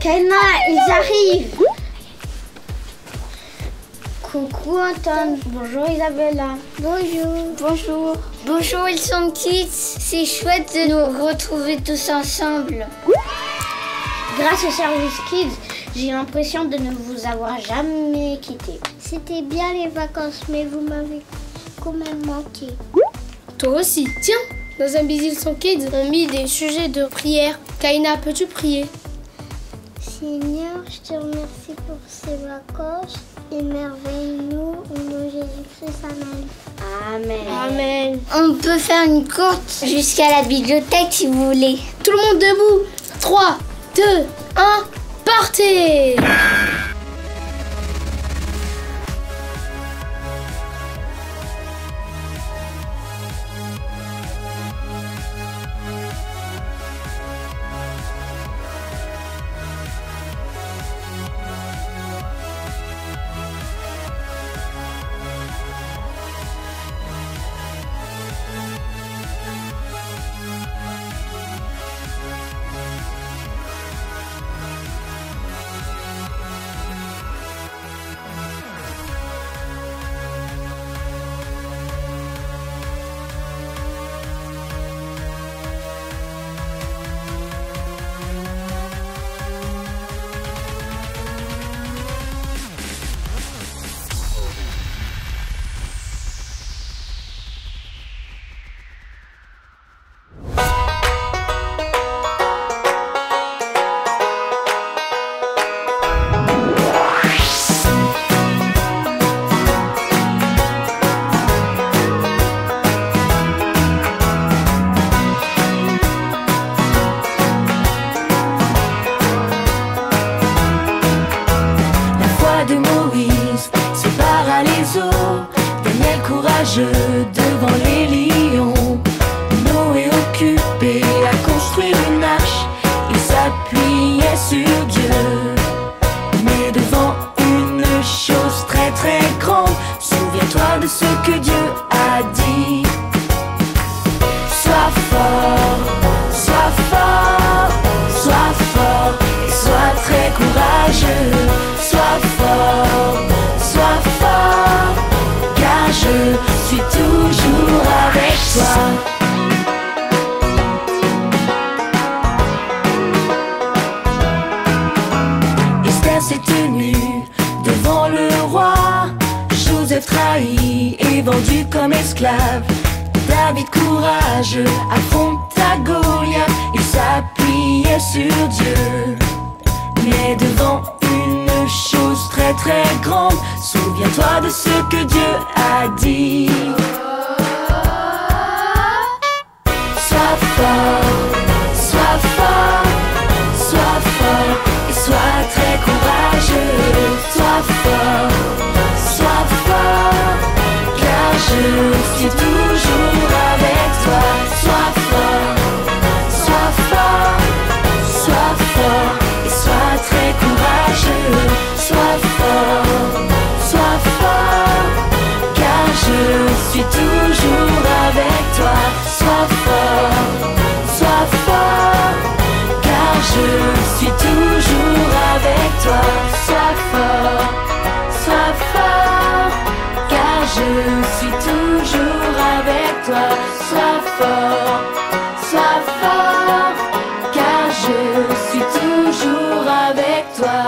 Kaina, ils arrivent. Coucou Anton. Bonjour Isabella. Bonjour. Bonjour. Bonjour Wilson Kids. C'est chouette de nous retrouver tous ensemble. Grâce au service Kids, j'ai l'impression de ne vous avoir jamais quitté. C'était bien les vacances, mais vous m'avez quand même manqué. Toi aussi. Tiens, dans un Busy Wilson Kids, on a mis des sujets de prière. Kaina, peux-tu prier? Seigneur, je te remercie pour ces vacances. Émerveille-nous au nom de Jésus-Christ. Amen. Amen. Amen. On peut faire une course jusqu'à la bibliothèque si vous voulez. Tout le monde debout. 3, 2, 1, partez! Devant les lions, Noé occupé à construire une arche, il s'appuyait sur Dieu. Mais devant une chose très très grande, souviens-toi de ce que Dieu a dit. Sois fort, sois fort, sois fort et sois très courageux. Sois fort, car je suis toujours avec toi. Esther s'est tenue devant le roi. Joseph trahi et vendu comme esclave. David courageux affronta Goliath. Il s'appuyait sur Dieu. Mais devant une chose très très grande, souviens-toi de ce que Dieu a dit. Sois fort, sois fort, sois fort et sois très courageux. Sois fort, car je suis toujours avec toi. Sois fort, et sois très courageux. Sois fort, car je suis toujours avec toi. Sois fort, car je suis toujours avec toi. Sois fort, car je suis toujours avec toi. Sois fort, car je suis toujours avec toi.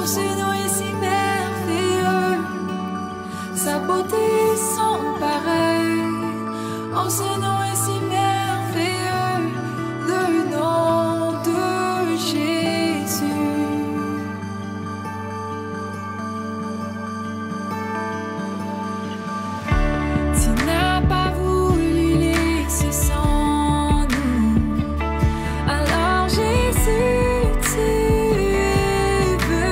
Oh, ce nom est si merveilleux, sa beauté sans pareil. Oh, ce nom est si merveilleux, le nom de Jésus. Tu n'as pas voulu laisser sans nous, alors Jésus, tu es venu.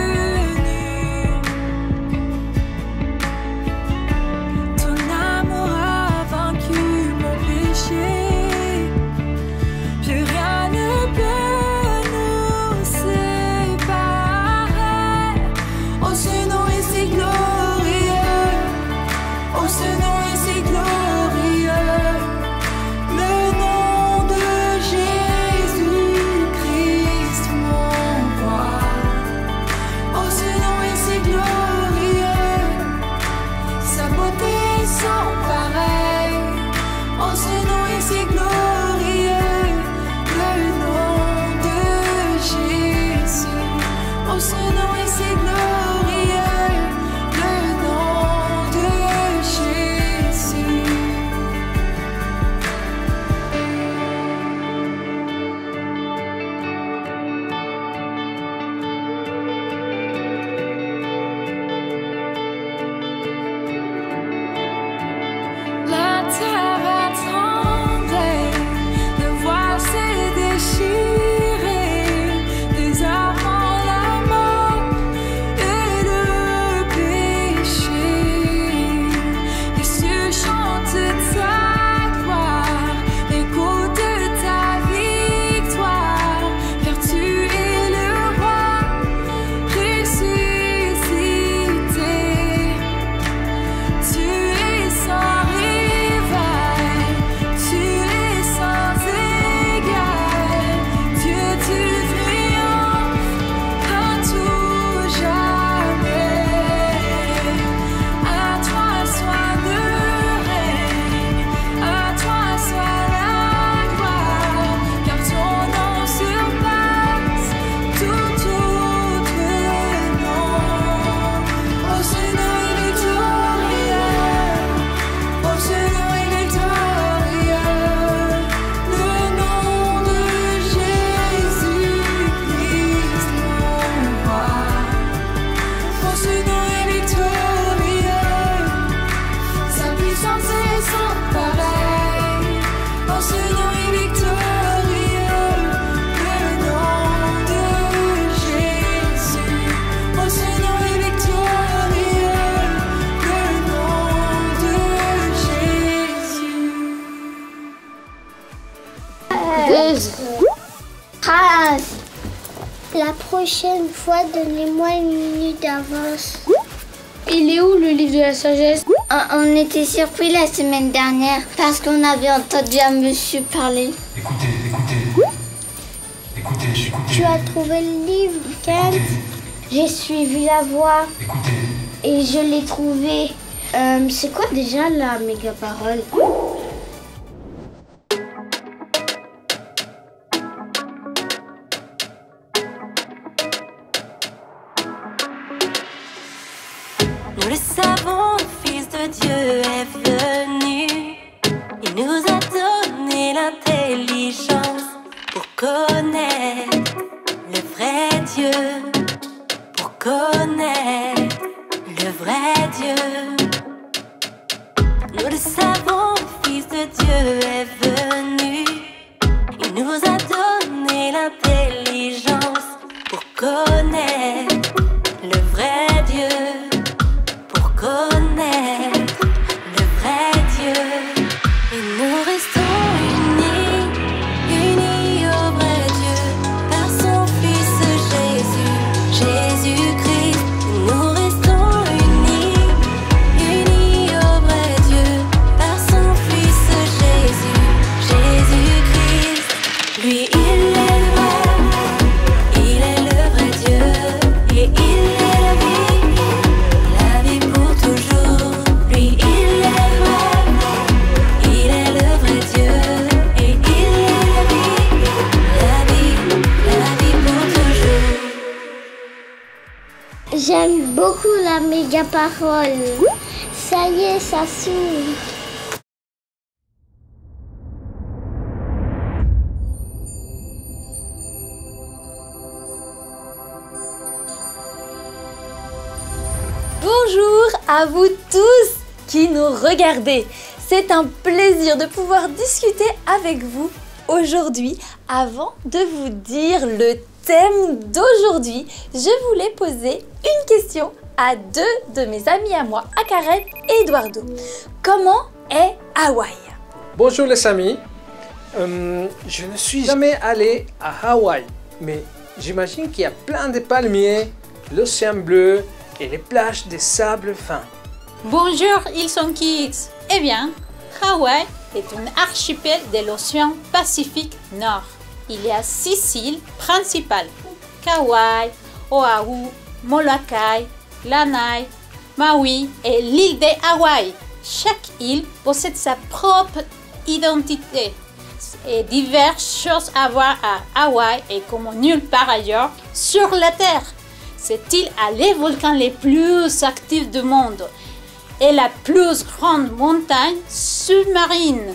Ton amour a vaincu mon péché, plus rien ne peut nous séparer. Oh, ce nom est si glorieux, oh, ce nom est si glorieux, le nom de Jésus-Christ, mon roi. Oh, ce nom est si glorieux, sa beauté sans pareil. Oh, ce nom est si glorieux, le nom de Jésus. Oh, ce nom est si glorieux, le nom de Jésus. La terre va trembler, le voile s'est déchiré, désarmant la mort et le péché. Jésus chante ta gloire, écoute ta victoire, car tu es le roi ressuscité. Tu es sans rival, tu es sans égal, Dieu tu triomphes à tout jamais. À toi soit le règne, à toi soit la gloire, car ton nom surpasse tout autre nom. Oh, ce nom est victorieux, oh, ce nom est victorieux, le nom de Jésus-Christ, mon roi. Oh, ce nom est victorieux, sa puissance est sans pareil. Oh, ce nom est victorieux, le nom de Jésus. Oh, ce nom est victorieux, le nom de Jésus. Phrase. La prochaine fois, donnez-moi une minute d'avance. Il est où le livre de la sagesse? On était surpris la semaine dernière parce qu'on avait entendu un monsieur parler. Écoutez. Tu as trouvé le livre, Kent? J'ai suivi la voie et je l'ai trouvé. C'est quoi déjà la méga parole? Nous le savons, le Fils de Dieu est venu. Il nous a donné l'intelligence pour connaître le vrai Dieu, pour connaître le vrai Dieu. Nous le savons, le Fils de Dieu est venu. Il nous a donné l'intelligence pour connaître le vrai Dieu, pour connaître le vrai Dieu. Et nous restons unis au vrai Dieu, par son Fils Jésus, Jésus-Christ. Nous restons unis au vrai Dieu, par son Fils Jésus, Jésus-Christ. Lui, il est le vrai Dieu. J'aime beaucoup la méga parole. Ça y est, ça s'ouvre. Bonjour à vous tous qui nous regardez. C'est un plaisir de pouvoir discuter avec vous aujourd'hui. Avant de vous dire le thème d'aujourd'hui, je voulais poser une question à deux de mes amis à moi, à Karen et Eduardo. Comment est Hawaï? Bonjour les amis, je ne suis jamais allé à Hawaï, mais j'imagine qu'il y a plein de palmiers, l'océan bleu et les plages de sable fin. Bonjour Ilson Kids. Eh bien, Hawaï est un archipel de l'océan Pacifique Nord. Il y a 6 îles principales: Kauai, Oahu, Molokai, Lanai, Maui et l'île de Hawaï. Chaque île possède sa propre identité et diverses choses à voir à Hawaï et comme nulle part ailleurs sur la Terre. Cette île a les volcans les plus actifs du monde et la plus grande montagne sous-marine.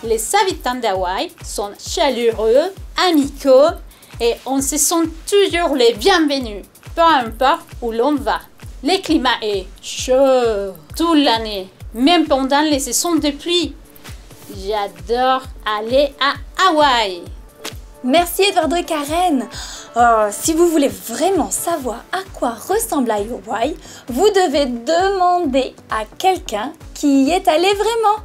Les habitants d'Hawaï sont chaleureux, amicaux et on se sent toujours les bienvenus, peu importe où l'on va. Le climat est chaud toute l'année, même pendant les saisons de pluie. J'adore aller à Hawaï. Merci Eduardo et Karen. Si vous voulez vraiment savoir à quoi ressemble Hawaï, vous devez demander à quelqu'un qui y est allé vraiment.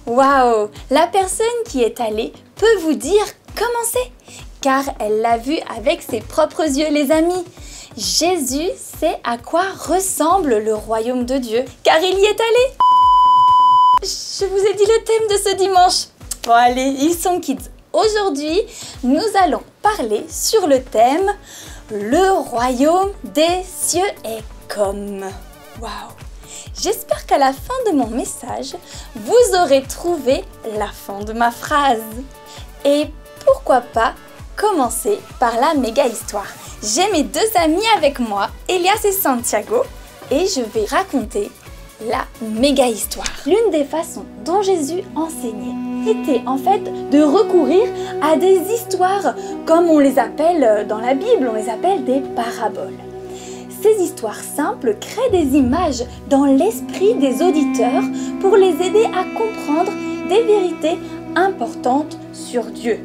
Waouh! La personne qui est allée peut vous dire comment c'est, car elle l'a vu avec ses propres yeux, les amis. Jésus sait à quoi ressemble le royaume de Dieu, car il y est allé. Je vous ai dit le thème de ce dimanche. Bon allez, ils sont kids. Aujourd'hui, nous allons parler sur le thème « Le royaume des cieux est comme ». Waouh! J'espère qu'à la fin de mon message, vous aurez trouvé la fin de ma phrase. Et pourquoi pas commencer par la méga histoire. J'ai mes deux amis avec moi, Elias et Santiago, et je vais raconter la méga histoire. L'une des façons dont Jésus enseignait était en fait de recourir à des histoires, comme on les appelle dans la Bible, on les appelle des paraboles. Ces histoires simples créent des images dans l'esprit des auditeurs pour les aider à comprendre des vérités importantes sur Dieu,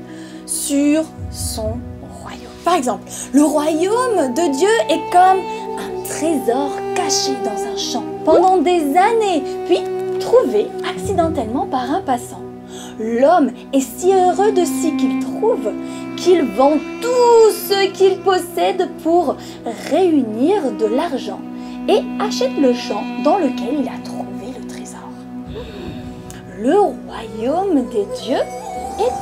sur son royaume. Par exemple, le royaume de Dieu est comme un trésor caché dans un champ pendant des années, puis trouvé accidentellement par un passant. L'homme est si heureux de ce qu'il trouve qu'il vend tout ce qu'il possède pour réunir de l'argent et achète le champ dans lequel il a trouvé le trésor. Le royaume des dieux est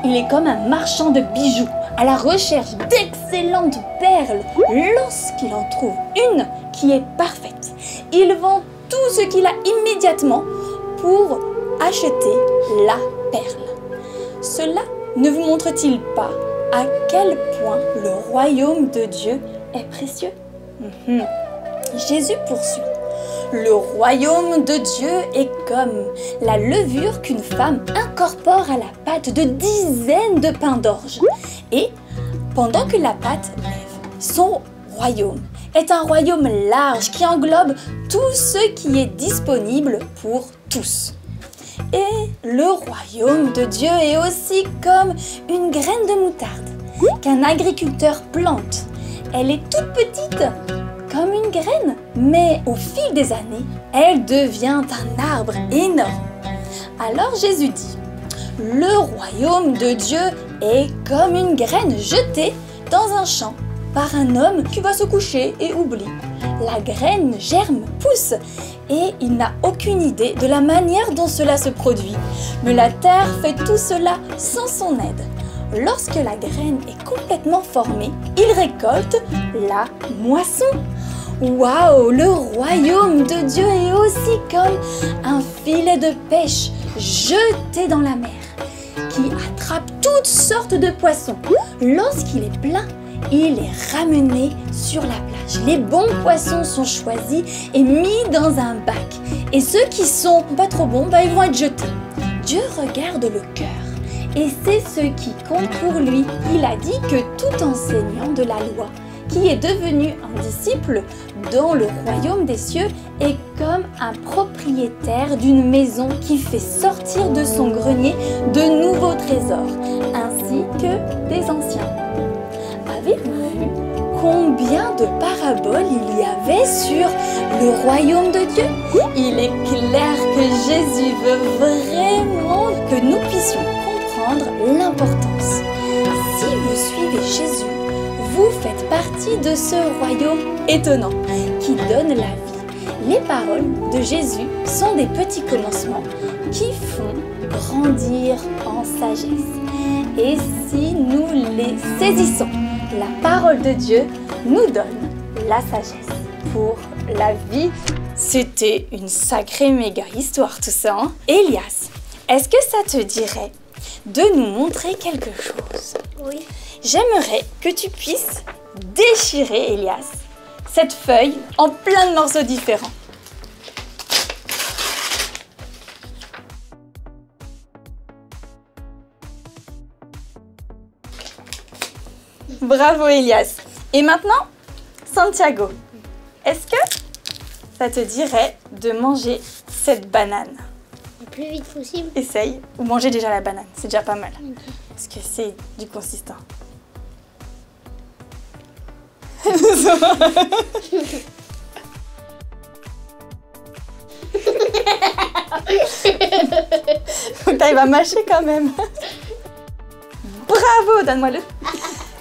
il est comme un marchand de bijoux à la recherche d'excellentes perles. Lorsqu'il en trouve une qui est parfaite, il vend tout ce qu'il a immédiatement pour acheter la perle. Cela ne vous montre-t-il pas à quel point le royaume de Dieu est précieux? Jésus poursuit. Le royaume de Dieu est comme la levure qu'une femme incorpore à la pâte de dizaines de pains d'orge. Et pendant que la pâte lève, son royaume est un royaume large qui englobe tout ce qui est disponible pour tous. Et le royaume de Dieu est aussi comme une graine de moutarde qu'un agriculteur plante. Elle est toute petite, comme une graine, mais au fil des années, elle devient un arbre énorme. Alors Jésus dit, le royaume de Dieu est comme une graine jetée dans un champ par un homme qui va se coucher et oublie. La graine germe, pousse et il n'a aucune idée de la manière dont cela se produit. Mais la terre fait tout cela sans son aide. Lorsque la graine est complètement formée, il récolte la moisson. Waouh, le royaume de Dieu est aussi comme un filet de pêche jeté dans la mer qui attrape toutes sortes de poissons. Lorsqu'il est plein, il est ramené sur la plage. Les bons poissons sont choisis et mis dans un bac. Et ceux qui sont pas trop bons, ils vont être jetés. Dieu regarde le cœur et c'est ce qui compte pour lui. Il a dit que tout enseignant de la loi qui est devenu un disciple dans le royaume des cieux est comme un propriétaire d'une maison qui fait sortir de son grenier de nouveaux trésors, ainsi que des anciens. Avez-vous vu combien de paraboles il y avait sur le royaume de Dieu? Il est clair que Jésus veut vraiment que nous puissions comprendre l'importance. Si vous suivez Jésus, vous faites partie de ce royaume étonnant qui donne la vie. Les paroles de Jésus sont des petits commencements qui font grandir en sagesse. Et si nous les saisissons, la parole de Dieu nous donne la sagesse pour la vie. C'était une sacrée méga histoire tout ça, hein? Elias, est-ce que ça te dirait de nous montrer quelque chose? Oui. J'aimerais que tu puisses déchirer, Elias, cette feuille en plein de morceaux différents. Bravo, Elias. Et maintenant, Santiago, est-ce que ça te dirait de manger cette banane? Le plus vite possible. Essaye, ou manger déjà la banane, c'est déjà pas mal. Parce que c'est du consistant. Faut que t'arrives à mâcher quand même. Bravo, donne-moi-le.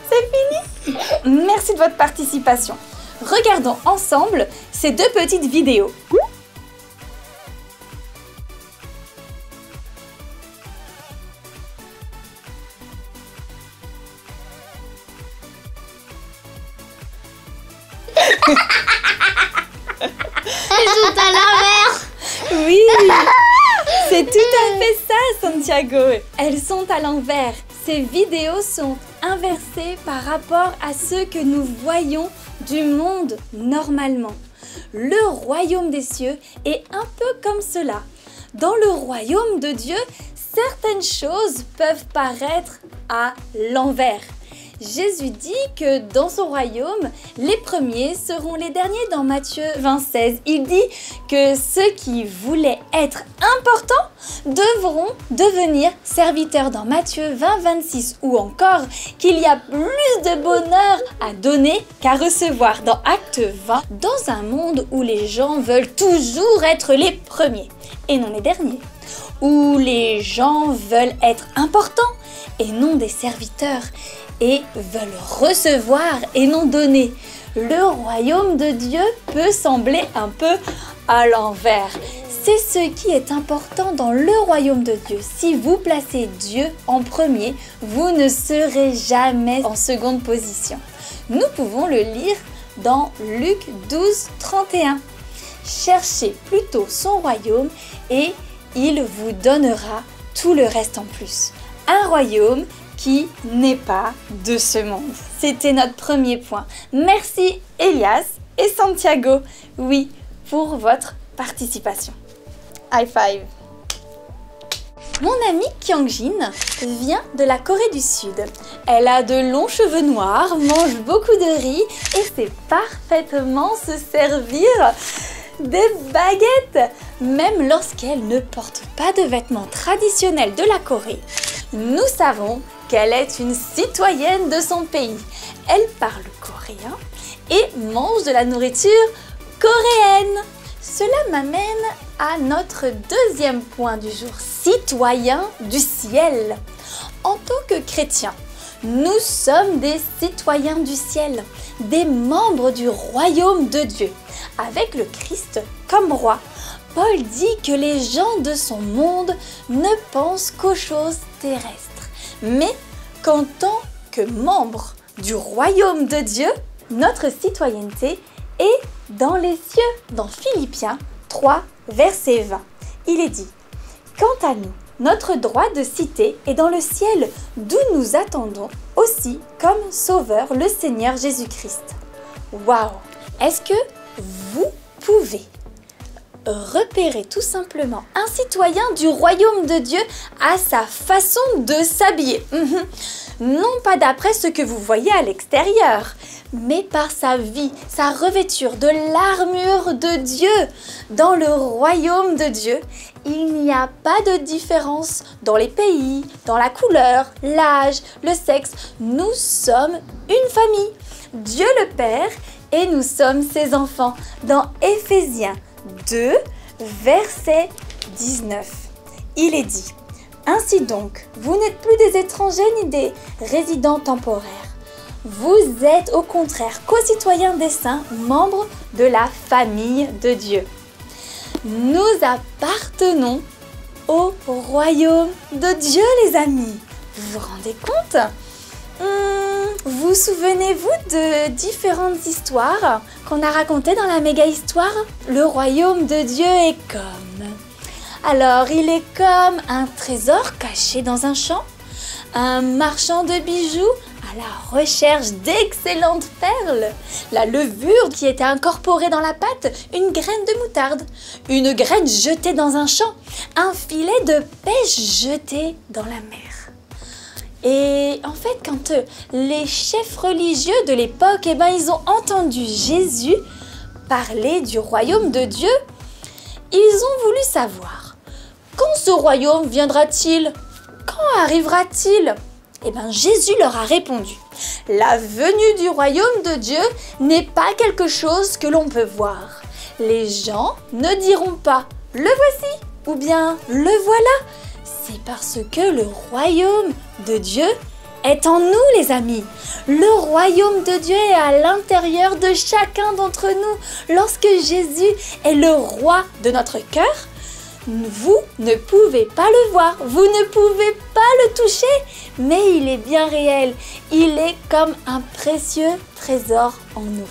C'est fini. Merci de votre participation. Regardons ensemble ces deux petites vidéos. Elles sont à l'envers. Oui, c'est tout à fait ça, Santiago. Elles sont à l'envers. Ces vidéos sont inversées par rapport à ce que nous voyons du monde normalement. Le royaume des cieux est un peu comme cela. Dans le royaume de Dieu, certaines choses peuvent paraître à l'envers. Jésus dit que dans son royaume, les premiers seront les derniers. Dans Matthieu 26, il dit que ceux qui voulaient être importants devront devenir serviteurs. Dans Matthieu 20, 26, ou encore qu'il y a plus de bonheur à donner qu'à recevoir. Dans Acte 20, dans un monde où les gens veulent toujours être les premiers et non les derniers, où les gens veulent être importants et non des serviteurs, et veulent recevoir et non donner. Le royaume de Dieu peut sembler un peu à l'envers. C'est ce qui est important dans le royaume de Dieu. Si vous placez Dieu en premier, vous ne serez jamais en seconde position. Nous pouvons le lire dans Luc 12, 31. Cherchez plutôt son royaume et il vous donnera tout le reste en plus. Un royaume qui n'est pas de ce monde. C'était notre premier point. Merci Elias et Santiago, oui, pour votre participation. High five. Mon amie Kyungjin vient de la Corée du Sud. Elle a de longs cheveux noirs, mange beaucoup de riz et sait parfaitement se servir des baguettes, même lorsqu'elle ne porte pas de vêtements traditionnels de la Corée. Nous savons qu'elle est une citoyenne de son pays. Elle parle coréen et mange de la nourriture coréenne. Cela m'amène à notre deuxième point du jour, citoyen du ciel. En tant que chrétiens, nous sommes des citoyens du ciel, des membres du royaume de Dieu. Avec le Christ comme roi, Paul dit que les gens de son monde ne pensent qu'aux choses terrestres, mais qu'en tant que membres du royaume de Dieu, notre citoyenneté est dans les cieux. Dans Philippiens 3, verset 20, il est dit « Quant à nous, notre droit de cité est dans le ciel, d'où nous attendons aussi comme sauveur le Seigneur Jésus-Christ. Waouh! Est-ce que vous pouvez repérer tout simplement un citoyen du royaume de Dieu à sa façon de s'habiller? Non pas d'après ce que vous voyez à l'extérieur, mais par sa vie, sa revêture de l'armure de Dieu. Dans le royaume de Dieu, il n'y a pas de différence dans les pays, dans la couleur, l'âge, le sexe. Nous sommes une famille, Dieu le Père, et nous sommes ses enfants. Dans Éphésiens 2, verset 19, il est dit: ainsi donc, vous n'êtes plus des étrangers ni des résidents temporaires. Vous êtes au contraire co-citoyens des saints, membres de la famille de Dieu. Nous appartenons au royaume de Dieu, les amis. Vous vous rendez compte? Vous souvenez-vous de différentes histoires qu'on a racontées dans la méga histoire? Le royaume de Dieu est comme... Alors, il est comme un trésor caché dans un champ, un marchand de bijoux à la recherche d'excellentes perles, la levure qui était incorporée dans la pâte, une graine de moutarde, une graine jetée dans un champ, un filet de pêche jeté dans la mer. Et en fait, quand les chefs religieux de l'époque, ils ont entendu Jésus parler du royaume de Dieu, ils ont voulu savoir: quand ce royaume viendra-t-il? Quand arrivera-t-il? Jésus leur a répondu: la venue du royaume de Dieu n'est pas quelque chose que l'on peut voir. Les gens ne diront pas « le voici » ou bien « le voilà ». C'est parce que le royaume de Dieu est en nous, les amis. Le royaume de Dieu est à l'intérieur de chacun d'entre nous. Lorsque Jésus est le roi de notre cœur, vous ne pouvez pas le voir, vous ne pouvez pas le toucher, mais il est bien réel. Il est comme un précieux trésor en nous.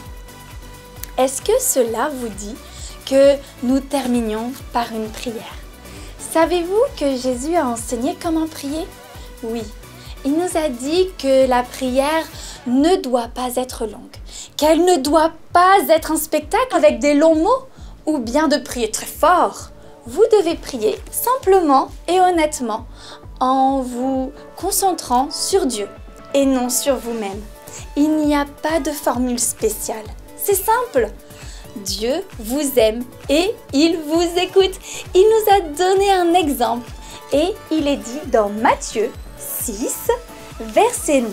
Est-ce que cela vous dit que nous terminions par une prière? Savez-vous que Jésus a enseigné comment prier? Oui, il nous a dit que la prière ne doit pas être longue, qu'elle ne doit pas être un spectacle avec des longs mots ou bien de prier très fort. Vous devez prier simplement et honnêtement en vous concentrant sur Dieu et non sur vous-même. Il n'y a pas de formule spéciale. C'est simple. Dieu vous aime et il vous écoute. Il nous a donné un exemple et il est dit dans Matthieu 6, verset 9.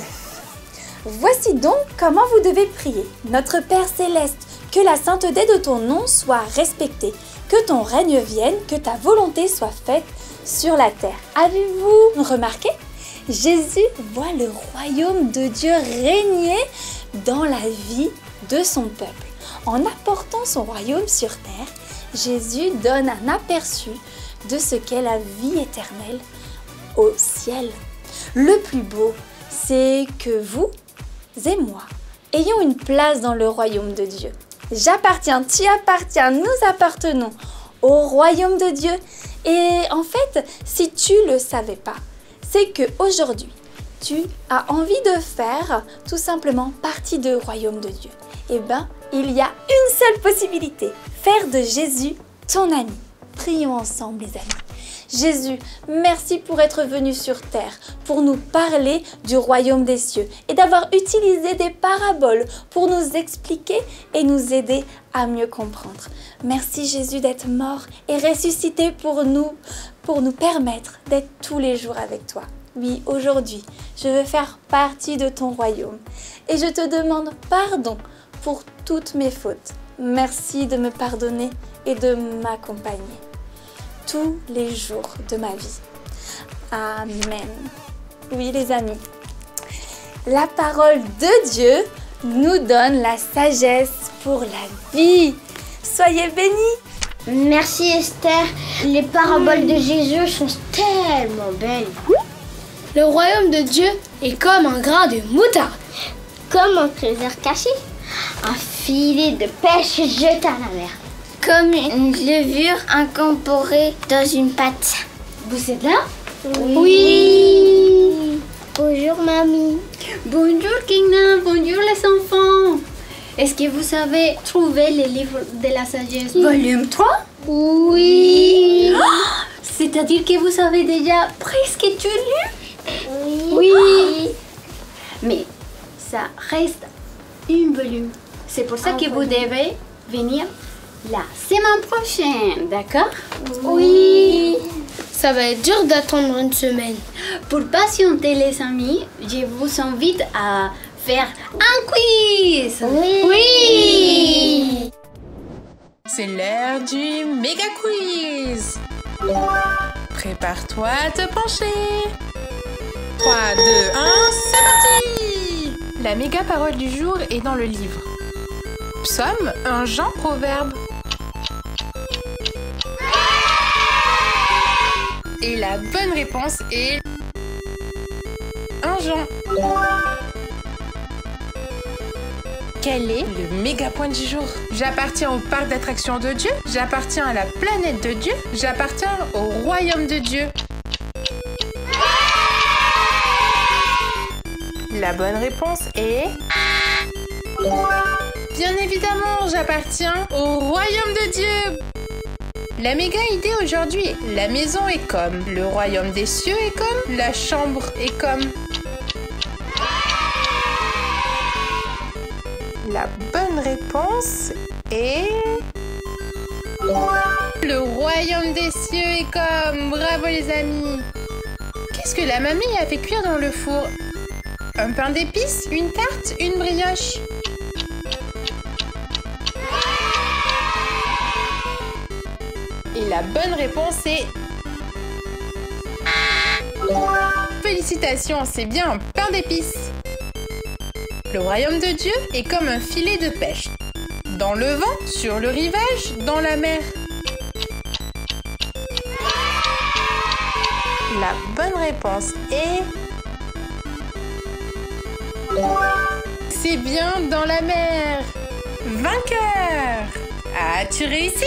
Voici donc comment vous devez prier. Notre Père céleste, que la sainteté de ton nom soit respectée, que ton règne vienne, que ta volonté soit faite sur la terre. Avez-vous remarqué? Jésus voit le royaume de Dieu régner dans la vie de son peuple. En apportant son royaume sur terre, Jésus donne un aperçu de ce qu'est la vie éternelle au ciel. Le plus beau, c'est que vous et moi ayons une place dans le royaume de Dieu. J'appartiens, tu appartiens, nous appartenons au royaume de Dieu. Et en fait, si tu ne le savais pas, c'est qu'aujourd'hui, tu as envie de faire tout simplement partie du royaume de Dieu. Eh bien, il y a une seule possibilité, faire de Jésus ton ami. Prions ensemble, les amis. Jésus, merci pour être venu sur terre, pour nous parler du royaume des cieux et d'avoir utilisé des paraboles pour nous expliquer et nous aider à mieux comprendre. Merci Jésus d'être mort et ressuscité pour nous permettre d'être tous les jours avec toi. Oui, aujourd'hui, je veux faire partie de ton royaume et je te demande pardon pour toutes mes fautes. Merci de me pardonner et de m'accompagner tous les jours de ma vie. Amen. Oui, les amis, la parole de Dieu nous donne la sagesse pour la vie. Soyez bénis. Merci Esther. Les paraboles de Jésus sont tellement belles. Le royaume de Dieu est comme un grain de moutarde. Comme un trésor caché. Un filet de pêche jeté à la mer. Comme une levure incorporée dans une pâte. Vous êtes là? Oui. Bonjour, mamie. Bonjour, Kina. Bonjour, les enfants. Est-ce que vous avez trouvé les livres de la sagesse volume 3? Oui. C'est-à-dire que vous avez déjà presque tout lu? Oui. Mais ça reste un volume. C'est pour ça que vous devez venir la semaine prochaine, d'accord? Oui. Ça va être dur d'attendre une semaine. Pour patienter, les amis, je vous invite à faire un quiz. Oui. C'est l'heure du méga quiz. Prépare-toi à te pencher. 3, 2, 1, c'est parti. La méga parole du jour est dans le livre Psaume, un Jean proverbe. Et la bonne réponse est un Jean. Quel est le méga point du jour? J'appartiens au parc d'attractions de Dieu, j'appartiens à la planète de Dieu, j'appartiens au royaume de Dieu. La bonne réponse est... Bien évidemment, j'appartiens au royaume de Dieu. La méga idée aujourd'hui est la maison est comme, le royaume des cieux est comme, la chambre est comme. La bonne réponse est... Le royaume des cieux est comme. Bravo les amis. Qu'est-ce que la mamie a fait cuire dans le four? Un pain d'épices, une tarte, une brioche. Et la bonne réponse est... Félicitations, c'est bien un pain d'épices. Le royaume de Dieu est comme un filet de pêche. Dans le vent, sur le rivage, dans la mer. La bonne réponse est... C'est bien dans la mer. Vainqueur! As-tu réussi?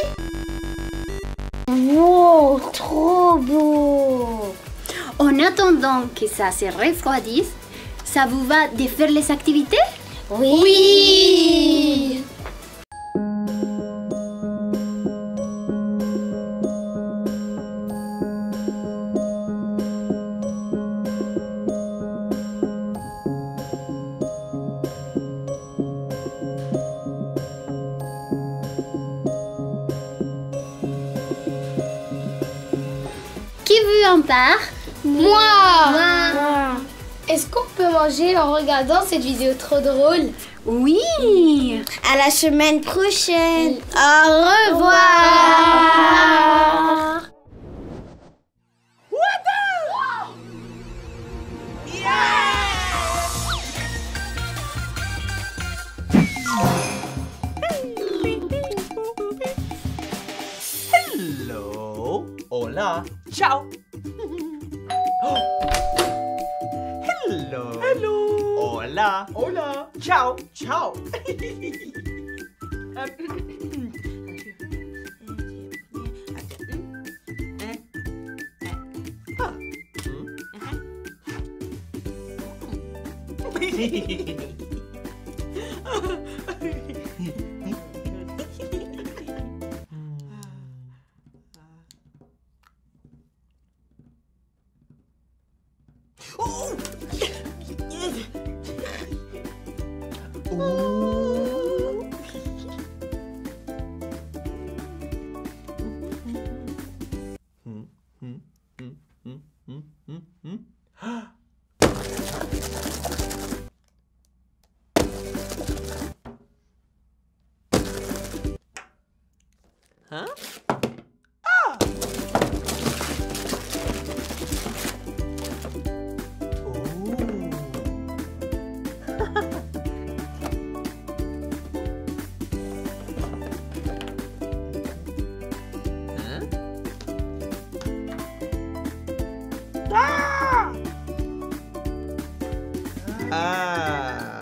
Wow, trop beau. En attendant que ça se refroidisse, ça vous va de faire les activités? Oui. Qui veut en part? Moi. Ah. Est-ce qu'on peut manger en regardant cette vidéo trop drôle? Oui. À la semaine prochaine. Au revoir. Hello. Hola. Ciao. Hello. Hello. Hola. Hola. Ciao. Ciao. Huh? Ah! Ah!